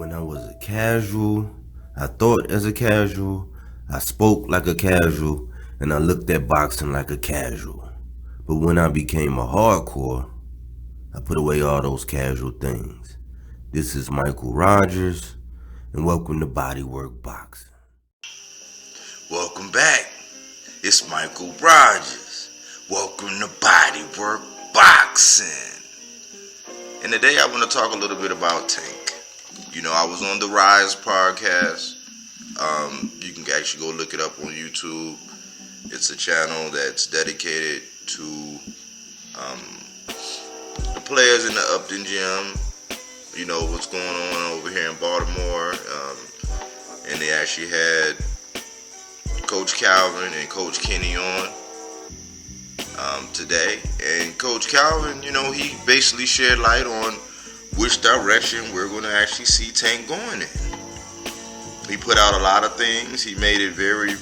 When I was a casual, I thought as a casual, I spoke like a casual, and I looked at boxing like a casual. But when I became a hardcore, I put away all those casual things. This is Michael Rogers, and welcome to BodyWorkBoxing. Welcome back. It's Michael Rogers. Welcome to BodyWorkBoxing. And today I want to talk a little bit about Tank. You know, I was on the Rise podcast. You can actually go look it up on YouTube. It's a channel that's dedicated to the players in the Upton Gym. You know, what's going on over here in Baltimore. And they actually had Coach Calvin and Coach Kenny on today. And Coach Calvin, you know, he basically shed light on which direction we're going to actually see Tank going in. He put out a lot of things. He made it very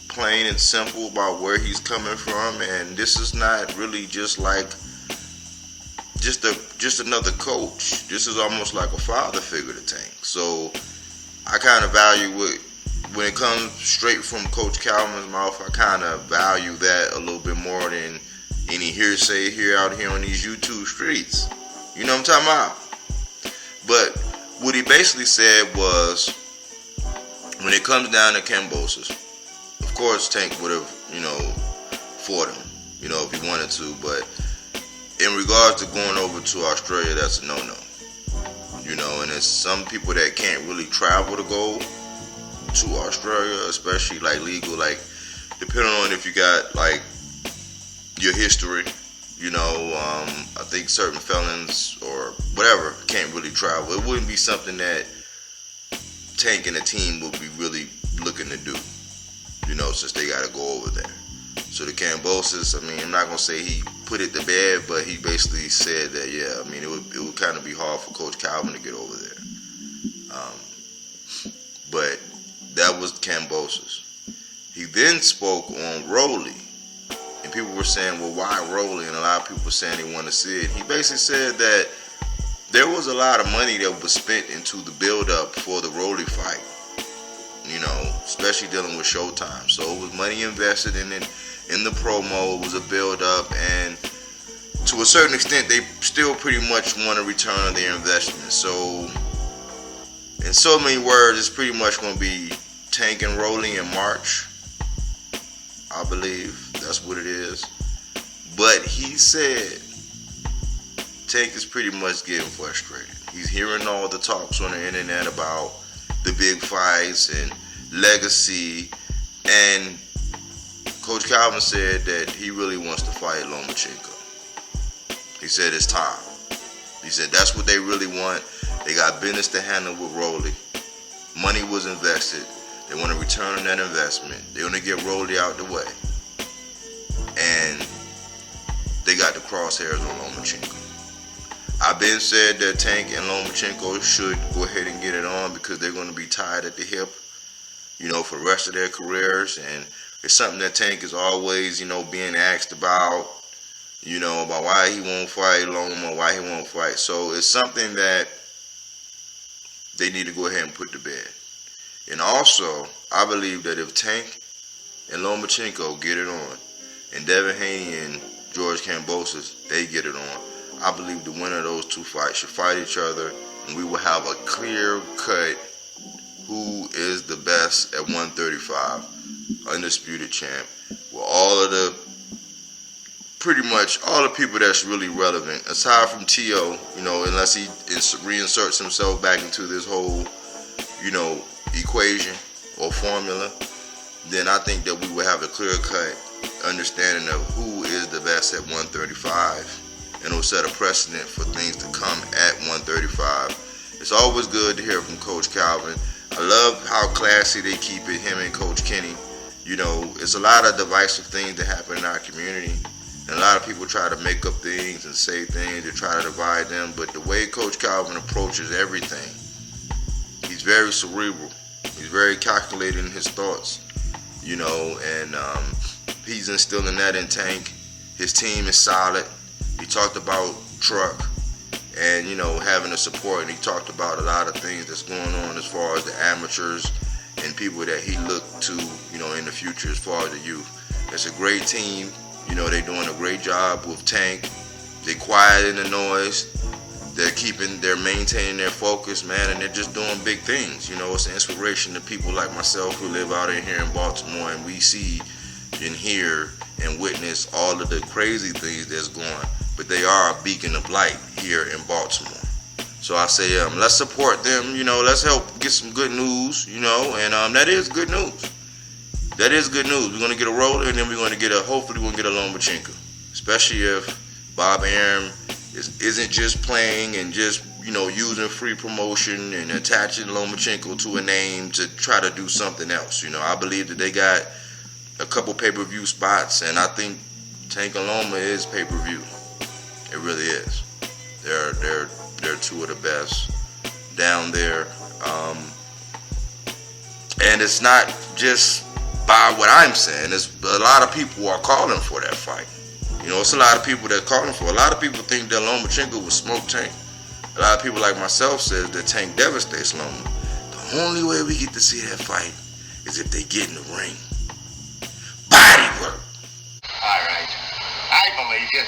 plain and simple about where he's coming from, and this is not really just like just another coach. This is almost like a father figure to Tank. So I kind of value it when it comes straight from Coach Calvin's mouth. I kind of value that a little bit more than any hearsay out here on these YouTube streets. You know what I'm talking about? But what he basically said was, when it comes down to KAMBOSOS, of course Tank would have, fought him, if he wanted to. But in regards to going over to Australia, that's a no-no. And it's some people that can't really travel to go to Australia, especially like legal, like depending on if you got like your history. I think certain felons or whatever can't really travel. It wouldn't be something that Tank and the team would be really looking to do, since they got to go over there. So the KAMBOSOS, I'm not going to say he put it to bed, but he basically said that, it would kind of be hard for Coach Calvin to get over there. But that was KAMBOSOS. He then spoke on Rolly. And people were saying, well, why Rolly? And a lot of people were saying they want to see it. He basically said that there was a lot of money that was spent into the build-up for the Rolly fight, especially dealing with Showtime. So it was money invested in it, in the promo. It was a build-up, and to a certain extent, they still pretty much want a return on their investment. So, in so many words, it's pretty much going to be Tank and Rolly in March, I believe. That's what it is. But he said Tank is pretty much getting frustrated. He's hearing all the talks on the internet about the big fights and legacy. And Coach Calvin said that he really wants to fight Lomenchenko. He said it's time. He said that's what they really want. They got business to handle with Rolly. Money was invested. They want to return on that investment. They want to get Rolly out the way. And they got the crosshairs on Lomenchenko. I've been said that Tank and Lomenchenko should go ahead and get it on because they're going to be tied at the hip, for the rest of their careers. And it's something that Tank is always, being asked about, about why he won't fight Loma, why he won't fight. So it's something that they need to go ahead and put to bed. And also, I believe that if Tank and Lomenchenko get it on, and Devin Haney and George KAMBOSOS, they get it on, I believe the winner of those two fights should fight each other, and we will have a clear cut who is the best at 135, undisputed champ, with pretty much all the people that's really relevant, aside from T.O., unless he reinserts himself back into this whole, equation or formula, then I think that we will have a clear cut understanding of who is the best at 135, and it'll set a precedent for things to come at 135. It's always good to hear from Coach Calvin. I love how classy they keep it, him and Coach Kenny. It's a lot of divisive things that happen in our community, and a lot of people try to make up things and say things to try to divide them, but the way Coach Calvin approaches everything, he's very cerebral. He's very calculated in his thoughts, and he's instilling that in Tank. His team is solid. He talked about Truck, and, you know, having the support. And he talked about a lot of things that's going on as far as the amateurs and people that he looked to, you know, in the future as far as the youth. It's a great team. You know, they're doing a great job with Tank. They're quiet in the noise. They're maintaining their focus, man, and they're just doing big things. You know, it's an inspiration to people like myself who live out in here in Baltimore, and we see and hear and witness all of the crazy things that's going. But they are a beacon of light here in Baltimore. So I say, let's support them. You know, let's help get some good news. You know, and that is good news. That is good news. We're gonna get a roller, and then we're gonna get hopefully we'll get a Lomenchenko, especially if Bob Arum isn't just playing and just, you know, using free promotion and attaching Lomenchenko to a name to try to do something else. You know, I believe that they got a couple pay-per-view spots, and I think Tank and Loma is pay-per-view. It really is. They're two of the best down there, and it's not just by what I'm saying. It's a lot of people are calling for that fight. You know, it's a lot of people that are calling for it. A lot of people think that Lomenchenko was smoke Tank. A lot of people like myself says that Tank devastates Loma. The only way we get to see that fight is if they get in the ring. Body work. All right, I believe you,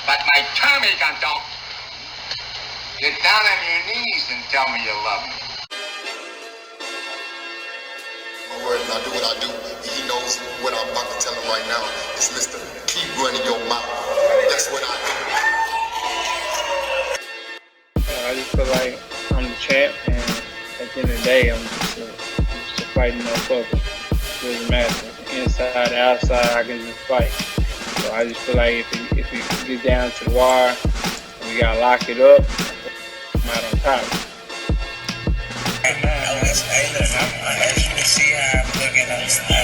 but my Tommy gun don't. Get down on your knees and tell me you love me. My word, and I do what I do. He knows what I'm about to tell him right now. It's Mr. Keep running your mouth. That's what I do. I just feel like I'm the champ, and at the end of the day, I'm just a fighting motherfucker. It doesn't matter. Inside, outside, I can just fight. So I just feel like if it gets down to the wire, we gotta lock it up, I'm out on top. As you can see how I'm looking, I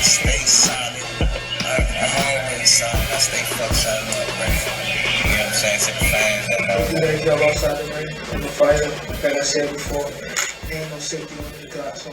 stay solid. I'm always solid. I stay fucked solid up, right? You know what I'm saying? To the fans that know. Today, y'all outside the ring. I'm a fighter. Like I said before, ain't no safety on the clock, so